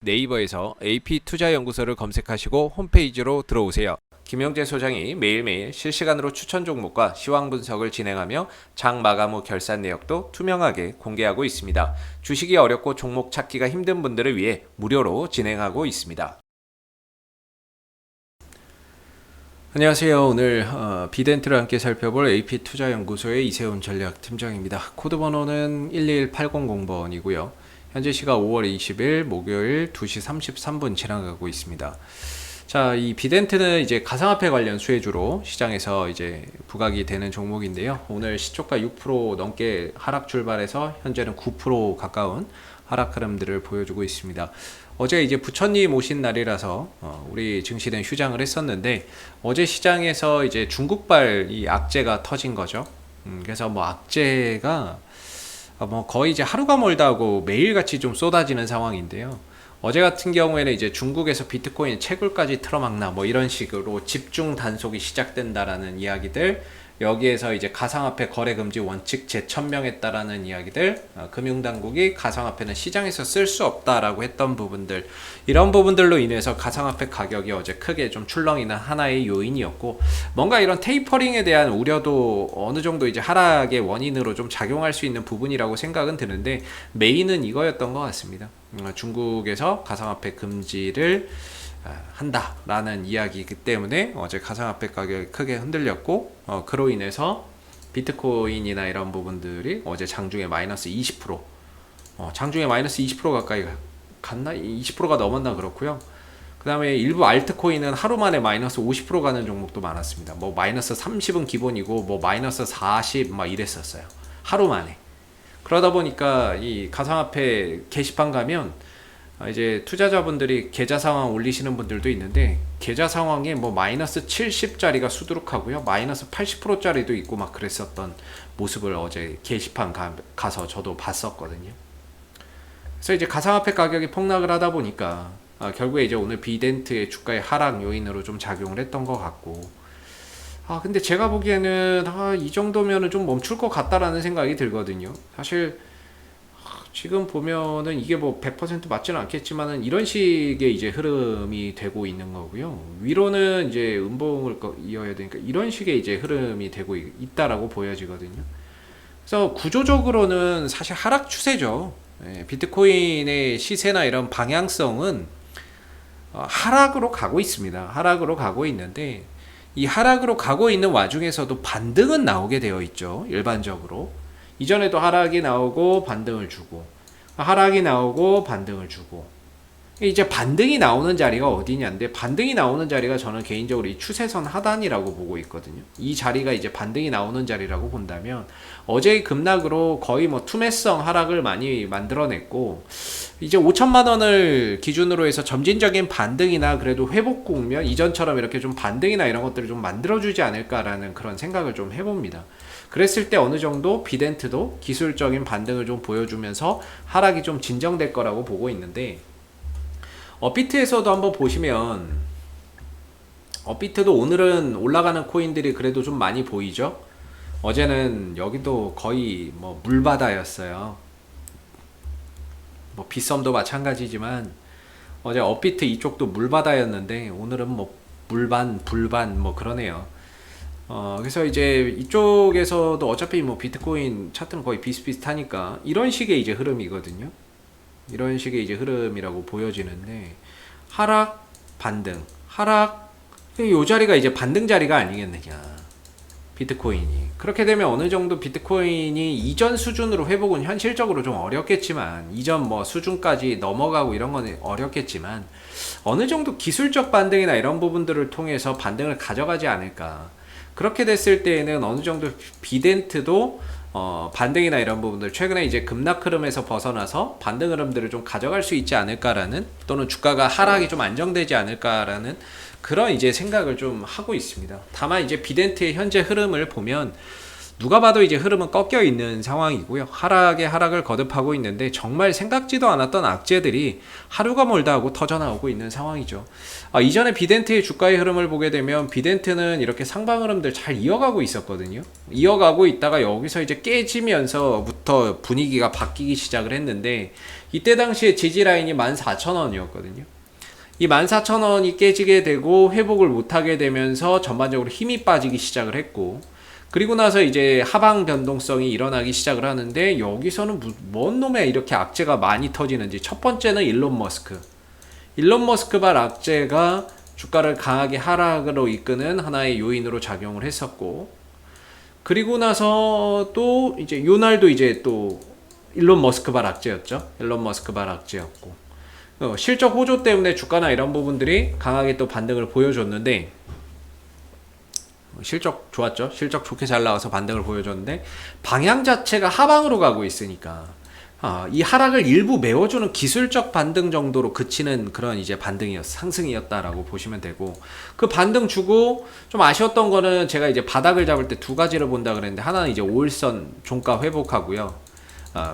네이버에서 AP투자연구소를 검색하시고 홈페이지로 들어오세요. 김영재 소장이 매일매일 실시간으로 추천 종목과 시황 분석을 진행하며 장 마감 후 결산 내역도 투명하게 공개하고 있습니다. 주식이 어렵고 종목 찾기가 힘든 분들을 위해 무료로 진행하고 있습니다. 안녕하세요. 오늘 비덴트를 함께 살펴볼 AP투자연구소의 이세훈 전략팀장입니다. 코드번호는 11800번이고요. 현재 시각 5월 20일 목요일 2시 33분 지나가고 있습니다. 자, 이 비덴트는 이제 가상화폐 관련 수혜주로 시장에서 이제 부각이 되는 종목인데요. 오늘 시초가 6% 넘게 하락 출발해서 현재는 9% 가까운 하락 흐름들을 보여주고 있습니다. 어제 이제 부처님 오신 날이라서 우리 증시는 휴장을 했었는데 어제 시장에서 이제 중국발 이 악재가 터진 거죠. 그래서 뭐 악재가 뭐 거의 이제 하루가 멀다 하고 매일같이 좀 쏟아지는 상황인데요. 어제 같은 경우에는 이제 중국에서 비트코인 채굴까지 틀어막나 뭐 이런 식으로 집중 단속이 시작된다라는 이야기들, 여기에서 이제 가상화폐 거래 금지 원칙 재천명했다라는 이야기들, 금융당국이 가상화폐는 시장에서 쓸 수 없다라고 했던 부분들, 이런 부분들로 인해서 가상화폐 가격이 어제 크게 좀 출렁이는 하나의 요인이었고, 뭔가 이런 테이퍼링에 대한 우려도 어느 정도 이제 하락의 원인으로 좀 작용할 수 있는 부분이라고 생각은 드는데, 메인은 이거였던 것 같습니다. 중국에서 가상화폐 금지를 한다라는 이야기이기 때문에 어제 가상화폐 가격이 크게 흔들렸고, 그로 인해서 비트코인이나 이런 부분들이 어제 장중에 마이너스 20%, 장중에 마이너스 20% 가까이 갔나? 20%가 넘었나 그렇고요. 그 다음에 일부 알트코인은 하루 만에 마이너스 50% 가는 종목도 많았습니다. 뭐 마이너스 30은 기본이고 뭐 마이너스 40 막 이랬었어요. 하루 만에. 그러다 보니까 이 가상화폐 게시판 가면 이제 투자자분들이 계좌 상황 올리시는 분들도 있는데, 계좌 상황에 뭐 마이너스 70짜리가 수두룩하고요, 마이너스 80%짜리도 있고 막 그랬었던 모습을 어제 게시판 가서 저도 봤었거든요. 그래서 이제 가상화폐 가격이 폭락을 하다 보니까 결국에 이제 오늘 비덴트의 주가의 하락 요인으로 좀 작용을 했던 것 같고, 근데 제가 보기에는 이 정도면은 좀 멈출 것 같다라는 생각이 들거든요. 사실 지금 보면은 이게 뭐 100% 맞지는 않겠지만은 이런 식의 이제 흐름이 되고 있는 거고요. 위로는 이제 음봉을 이어야 되니까 이런 식의 이제 흐름이 되고 있다라고 보여지거든요. 그래서 구조적으로는 사실 하락 추세죠. 비트코인의 시세나 이런 방향성은 하락으로 가고 있습니다. 하락으로 가고 있는데, 이 하락으로 가고 있는 와중에서도 반등은 나오게 되어 있죠. 일반적으로 이전에도 하락이 나오고 반등을 주고, 하락이 나오고 반등을 주고, 이제 반등이 나오는 자리가 어디냐인데, 반등이 나오는 자리가 저는 개인적으로 이 추세선 하단이라고 보고 있거든요. 이 자리가 이제 반등이 나오는 자리라고 본다면, 어제의 급락으로 거의 뭐 투매성 하락을 많이 만들어냈고, 이제 5천만 원을 기준으로 해서 점진적인 반등이나 그래도 회복 국면, 이전처럼 이렇게 좀 반등이나 이런 것들을 좀 만들어주지 않을까라는 그런 생각을 좀 해봅니다. 그랬을 때 어느 정도 비덴트도 기술적인 반등을 좀 보여주면서 하락이 좀 진정될 거라고 보고 있는데, 업비트에서도 한번 보시면, 업비트도 오늘은 올라가는 코인들이 그래도 좀 많이 보이죠. 어제는 여기도 거의 뭐 물바다였어요. 뭐 빗썸도 마찬가지지만 어제 업비트 이쪽도 물바다였는데 오늘은 뭐 물반 불반 뭐 그러네요. 그래서 이제 이쪽에서도 어차피 뭐 비트코인 차트는 거의 비슷비슷하니까 이런 식의 이제 흐름이거든요. 이런 식의 이제 흐름이라고 보여지는데, 하락 반등 하락, 이 자리가 이제 반등 자리가 아니겠느냐, 비트코인이. 그렇게 되면 어느 정도 비트코인이 이전 수준으로 회복은 현실적으로 좀 어렵겠지만, 이전 뭐 수준까지 넘어가고 이런 건 어렵겠지만, 어느 정도 기술적 반등이나 이런 부분들을 통해서 반등을 가져가지 않을까. 그렇게 됐을 때에는 어느 정도 비덴트도 반등이나 이런 부분들, 최근에 이제 급락 흐름에서 벗어나서 반등 흐름들을 좀 가져갈 수 있지 않을까라는, 또는 주가가 하락이 좀 안정되지 않을까라는 그런 이제 생각을 좀 하고 있습니다. 다만 이제 비덴트의 현재 흐름을 보면 누가 봐도 이제 흐름은 꺾여 있는 상황이고요. 하락에 하락을 거듭하고 있는데 정말 생각지도 않았던 악재들이 하루가 멀다 하고 터져 나오고 있는 상황이죠. 이전에 비덴트의 주가의 흐름을 보게 되면 비덴트는 이렇게 상방 흐름들 잘 이어가고 있었거든요. 이어가고 있다가 여기서 이제 깨지면서부터 분위기가 바뀌기 시작을 했는데 이때 당시에 지지 라인이 14,000원이었거든요. 이 14,000원이 깨지게 되고 회복을 못하게 되면서 전반적으로 힘이 빠지기 시작을 했고, 그리고 나서 이제 하방 변동성이 일어나기 시작을 하는데 여기서는 뭔 놈에 이렇게 악재가 많이 터지는지. 첫 번째는 일론 머스크발 악재가 주가를 강하게 하락으로 이끄는 하나의 요인으로 작용을 했었고, 그리고 나서 또 이제 요날도 이제 또 일론 머스크발 악재였죠. 일론 머스크발 악재였고, 실적 호조 때문에 주가나 이런 부분들이 강하게 또 반등을 보여줬는데, 실적 좋았죠. 실적 좋게 잘 나와서 반등을 보여줬는데 방향 자체가 하방으로 가고 있으니까 이 하락을 일부 메워주는 기술적 반등 정도로 그치는 그런 이제 상승이었다라고 보시면 되고, 그 반등 주고 좀 아쉬웠던 거는 제가 이제 바닥을 잡을 때 두 가지를 본다 그랬는데, 하나는 이제 5일선 종가 회복하고요.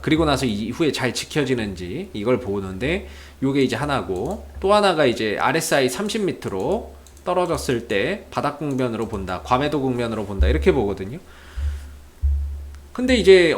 그리고 나서 이후에 잘 지켜지는지 이걸 보는데, 요게 이제 하나고, 또 하나가 이제 RSI 30m로 떨어졌을 때 바닥 국면으로 본다, 과매도 국면으로 본다, 이렇게 보거든요. 근데 이제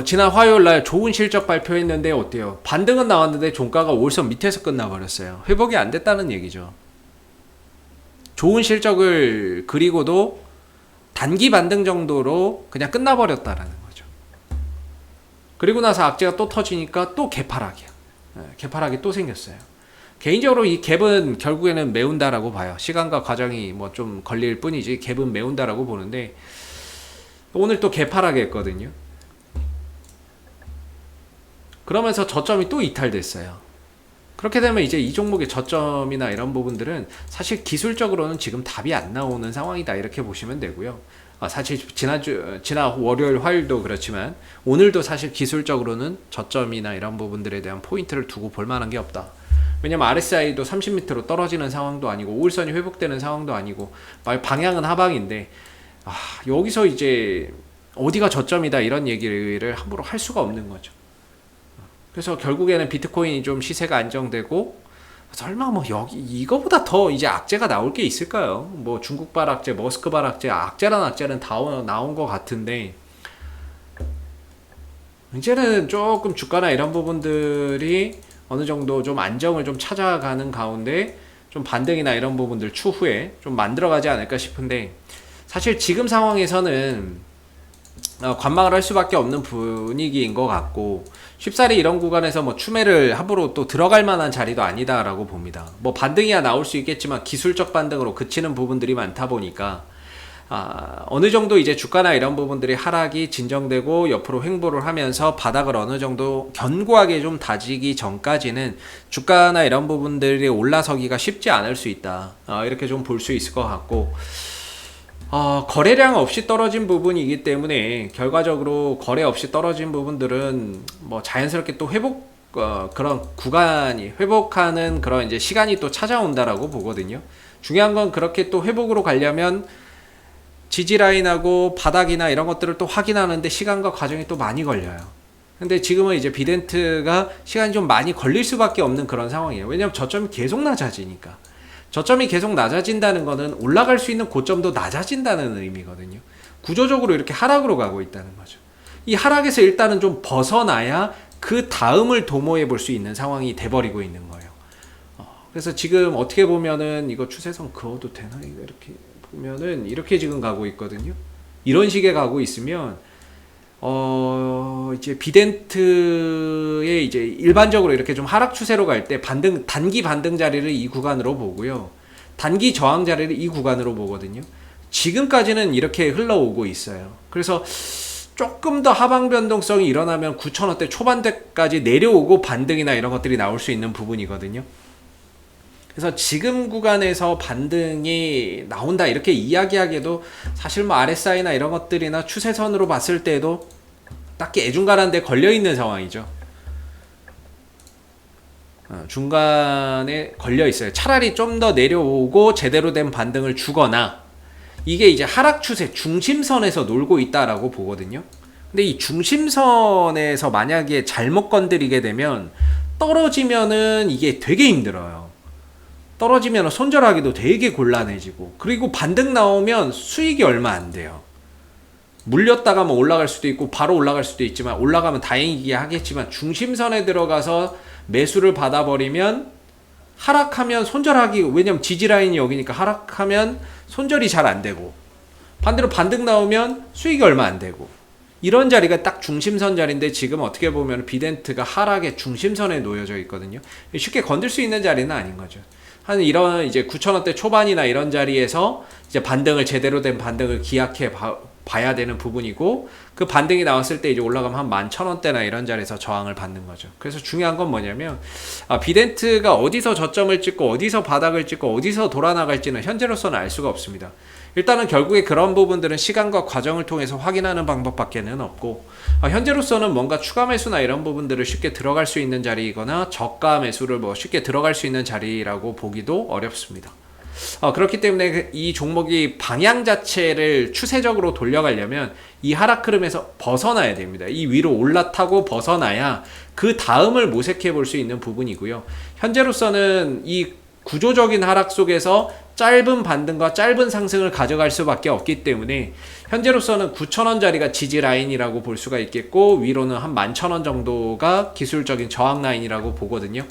지난 화요일날 좋은 실적 발표했는데 어때요? 반등은 나왔는데 종가가 5일선 밑에서 끝나버렸어요. 회복이 안 됐다는 얘기죠. 좋은 실적을 그리고도 단기 반등 정도로 그냥 끝나버렸다라는 거죠. 그리고 나서 악재가 또 터지니까 또 개파락이야. 개파락이 또 생겼어요. 개인적으로 이 갭은 결국에는 메운다라고 봐요. 시간과 과정이 뭐 좀 걸릴 뿐이지 갭은 메운다라고 보는데, 오늘 또 개파락이 했거든요. 그러면서 저점이 또 이탈됐어요. 그렇게 되면 이제 이 종목의 저점이나 이런 부분들은 사실 기술적으로는 지금 답이 안 나오는 상황이다, 이렇게 보시면 되고요. 사실 지난 월요일 화요일도 그렇지만 오늘도 사실 기술적으로는 저점이나 이런 부분들에 대한 포인트를 두고 볼 만한 게 없다. 왜냐면 RSI도 30m로 떨어지는 상황도 아니고 5일선이 회복되는 상황도 아니고 방향은 하방인데, 여기서 이제 어디가 저점이다 이런 얘기를 함부로 할 수가 없는 거죠. 그래서 결국에는 비트코인이 좀 시세가 안정되고, 설마 뭐 여기 이거보다 더 이제 악재가 나올 게 있을까요? 뭐 중국발 악재, 머스크발 악재, 악재란 악재는 다 나온 것 같은데, 이제는 조금 주가나 이런 부분들이 어느 정도 좀 안정을 좀 찾아가는 가운데 좀 반등이나 이런 부분들 추후에 좀 만들어가지 않을까 싶은데, 사실 지금 상황에서는 관망을 할 수밖에 없는 분위기인 것 같고, 쉽사리 이런 구간에서 뭐 추매를 함부로 또 들어갈 만한 자리도 아니다라고 봅니다. 뭐 반등이야 나올 수 있겠지만 기술적 반등으로 그치는 부분들이 많다 보니까 어느 정도 이제 주가나 이런 부분들이 하락이 진정되고 옆으로 횡보를 하면서 바닥을 어느 정도 견고하게 좀 다지기 전까지는 주가나 이런 부분들이 올라서기가 쉽지 않을 수 있다, 이렇게 좀 볼 수 있을 것 같고, 거래량 없이 떨어진 부분이기 때문에 결과적으로 거래 없이 떨어진 부분들은 뭐 자연스럽게 또 그런 구간이 회복하는 그런 이제 시간이 또 찾아온다라고 보거든요. 중요한 건 그렇게 또 회복으로 가려면 지지라인하고 바닥이나 이런 것들을 또 확인하는데 시간과 과정이 또 많이 걸려요. 근데 지금은 이제 비덴트가 시간이 좀 많이 걸릴 수밖에 없는 그런 상황이에요. 왜냐면 저점이 계속 낮아지니까. 저점이 계속 낮아진다는 거는 올라갈 수 있는 고점도 낮아진다는 의미거든요. 구조적으로 이렇게 하락으로 가고 있다는 거죠. 이 하락에서 일단은 좀 벗어나야 그 다음을 도모해 볼 수 있는 상황이 돼버리고 있는 거예요. 그래서 지금 어떻게 보면은 이거 추세선 그어도 되나? 이렇게 보면은 이렇게 지금 가고 있거든요. 이런 식의 가고 있으면 이제 비덴트의 이제 일반적으로 이렇게 좀 하락 추세로 갈 때 단기 반등 자리를 이 구간으로 보고요, 단기 저항 자리를 이 구간으로 보거든요. 지금까지는 이렇게 흘러오고 있어요. 그래서 조금 더 하방 변동성이 일어나면 9,000원대 초반대까지 내려오고 반등이나 이런 것들이 나올 수 있는 부분이거든요. 그래서 지금 구간에서 반등이 나온다 이렇게 이야기하기에도 사실 뭐 RSI나 이런 것들이나 추세선으로 봤을 때도 딱히 애중간한 데 걸려있는 상황이죠. 중간에 걸려있어요. 차라리 좀 더 내려오고 제대로 된 반등을 주거나 이게 이제 하락 추세 중심선에서 놀고 있다라고 보거든요. 근데 이 중심선에서 만약에 잘못 건드리게 되면 떨어지면은 이게 되게 힘들어요. 떨어지면 손절하기도 되게 곤란해지고, 그리고 반등 나오면 수익이 얼마 안 돼요. 물렸다가 뭐 올라갈 수도 있고 바로 올라갈 수도 있지만, 올라가면 다행이긴 하겠지만 중심선에 들어가서 매수를 받아버리면 하락하면 손절하기, 왜냐면 지지라인이 여기니까 하락하면 손절이 잘 안 되고, 반대로 반등 나오면 수익이 얼마 안 되고, 이런 자리가 딱 중심선 자리인데 지금 어떻게 보면 비덴트가 하락의 중심선에 놓여져 있거든요. 쉽게 건들 수 있는 자리는 아닌 거죠. 한 이런 이제 9,000원대 초반이나 이런 자리에서 이제 반등을, 제대로 된 반등을 기약해 봐야 되는 부분이고, 그 반등이 나왔을 때 이제 올라가면 한 11,000원대나 이런 자리에서 저항을 받는 거죠. 그래서 중요한 건 뭐냐면, 비덴트가 어디서 저점을 찍고 어디서 바닥을 찍고 어디서 돌아 나갈지는 현재로서는 알 수가 없습니다. 일단은 결국에 그런 부분들은 시간과 과정을 통해서 확인하는 방법밖에는 없고, 현재로서는 뭔가 추가 매수나 이런 부분들을 쉽게 들어갈 수 있는 자리이거나 저가 매수를 뭐 쉽게 들어갈 수 있는 자리라고 보기도 어렵습니다. 그렇기 때문에 이 종목이 방향 자체를 추세적으로 돌려가려면 이 하락 흐름에서 벗어나야 됩니다. 이 위로 올라타고 벗어나야 그 다음을 모색해 볼 수 있는 부분이고요. 현재로서는 이 구조적인 하락 속에서 짧은 반등과 짧은 상승을 가져갈 수밖에 없기 때문에 현재로서는 9,000원 자리가 지지 라인이라고 볼 수가 있겠고, 위로는 한 11,000원 정도가 기술적인 저항 라인이라고 보거든요.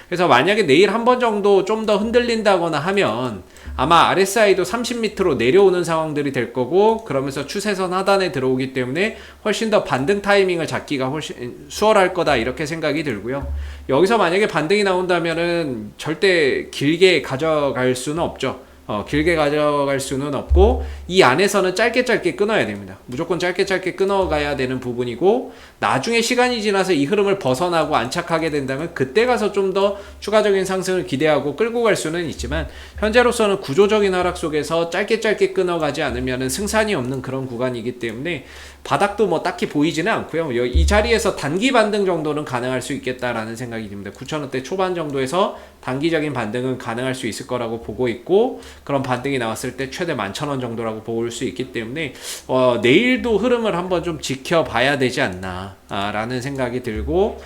그래서 만약에 내일 한 번 정도 좀 더 흔들린다거나 하면 아마 RSI도 30m로 내려오는 상황들이 될 거고, 그러면서 추세선 하단에 들어오기 때문에 훨씬 더 반등 타이밍을 잡기가 훨씬 수월할 거다, 이렇게 생각이 들고요. 여기서 만약에 반등이 나온다면은 절대 길게 가져갈 수는 없죠. 길게 가져갈 수는 없고, 이 안에서는 짧게 끊어야 됩니다. 무조건 짧게 끊어가야 되는 부분이고, 나중에 시간이 지나서 이 흐름을 벗어나고 안착하게 된다면 그때 가서 좀 더 추가적인 상승을 기대하고 끌고 갈 수는 있지만, 현재로서는 구조적인 하락 속에서 짧게 끊어가지 않으면 승산이 없는 그런 구간이기 때문에 바닥도 뭐 딱히 보이지는 않고요. 이 자리에서 단기 반등 정도는 가능할 수 있겠다라는 생각이 듭니다. 9,000원대 초반 정도에서 단기적인 반등은 가능할 수 있을 거라고 보고 있고, 그런 반등이 나왔을 때 최대 11,000원 정도라고 볼 수 있기 때문에 내일도 흐름을 한번 좀 지켜봐야 되지 않나 라는 생각이 들고,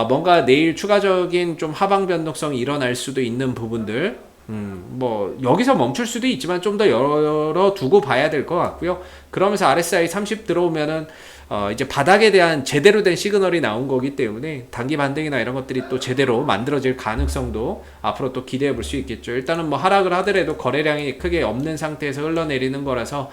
뭔가 내일 추가적인 좀 하방 변동성이 일어날 수도 있는 부분들, 뭐 여기서 멈출 수도 있지만 좀 더 열어두고 봐야 될 것 같고요. 그러면서 RSI 30 들어오면은 이제 바닥에 대한 제대로 된 시그널이 나온 거기 때문에 단기 반등이나 이런 것들이 또 제대로 만들어질 가능성도 앞으로 또 기대해 볼 수 있겠죠. 일단은 뭐 하락을 하더라도 거래량이 크게 없는 상태에서 흘러내리는 거라서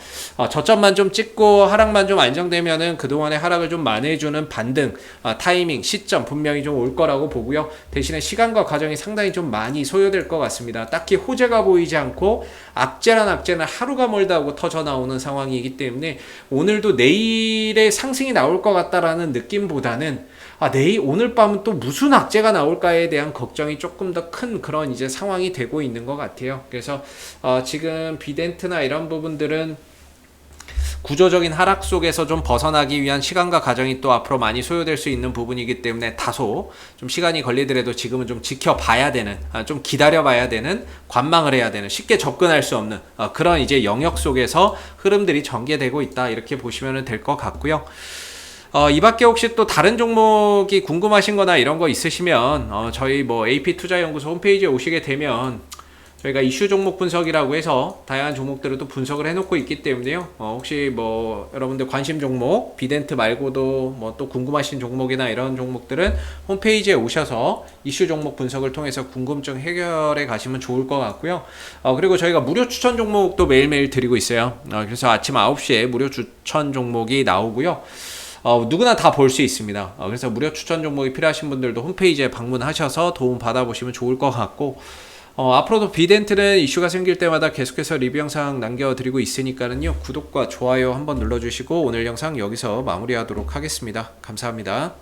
저점만 좀 찍고 하락만 좀 안정되면은 그동안의 하락을 좀 만회해주는 반등 타이밍, 시점 분명히 좀 올 거라고 보고요. 대신에 시간과 과정이 상당히 좀 많이 소요될 것 같습니다. 딱히 호재가 보이지 않고 악재는 하루가 멀다 하고 터져 나오는 상황이기 때문에 오늘도 내일의 상승이 나올 것 같다라는 느낌보다는 오늘 밤은 또 무슨 악재가 나올까에 대한 걱정이 조금 더 큰 그런 이제 상황이 되고 있는 것 같아요. 그래서 지금 비덴트나 이런 부분들은 구조적인 하락 속에서 좀 벗어나기 위한 시간과 과정이 또 앞으로 많이 소요될 수 있는 부분이기 때문에 다소 좀 시간이 걸리더라도 지금은 좀 지켜봐야 되는, 좀 기다려봐야 되는, 관망을 해야 되는, 쉽게 접근할 수 없는 그런 이제 영역 속에서 흐름들이 전개되고 있다, 이렇게 보시면 될 것 같고요. 이 밖에 혹시 또 다른 종목이 궁금하신 거나 이런 거 있으시면 저희 뭐 AP투자연구소 홈페이지에 오시게 되면 저희가 이슈 종목 분석이라고 해서 다양한 종목들을 또 분석을 해놓고 있기 때문에요. 혹시 뭐 여러분들 관심 종목, 비덴트 말고도 뭐 또 궁금하신 종목이나 이런 종목들은 홈페이지에 오셔서 이슈 종목 분석을 통해서 궁금증 해결해 가시면 좋을 것 같고요. 그리고 저희가 무료 추천 종목도 매일매일 드리고 있어요. 그래서 아침 9시에 무료 추천 종목이 나오고요. 누구나 다 볼 수 있습니다. 그래서 무료 추천 종목이 필요하신 분들도 홈페이지에 방문하셔서 도움 받아보시면 좋을 것 같고, 앞으로도 비덴트는 이슈가 생길 때마다 계속해서 리뷰 영상 남겨드리고 있으니까는요, 구독과 좋아요 한번 눌러주시고 오늘 영상 여기서 마무리하도록 하겠습니다. 감사합니다.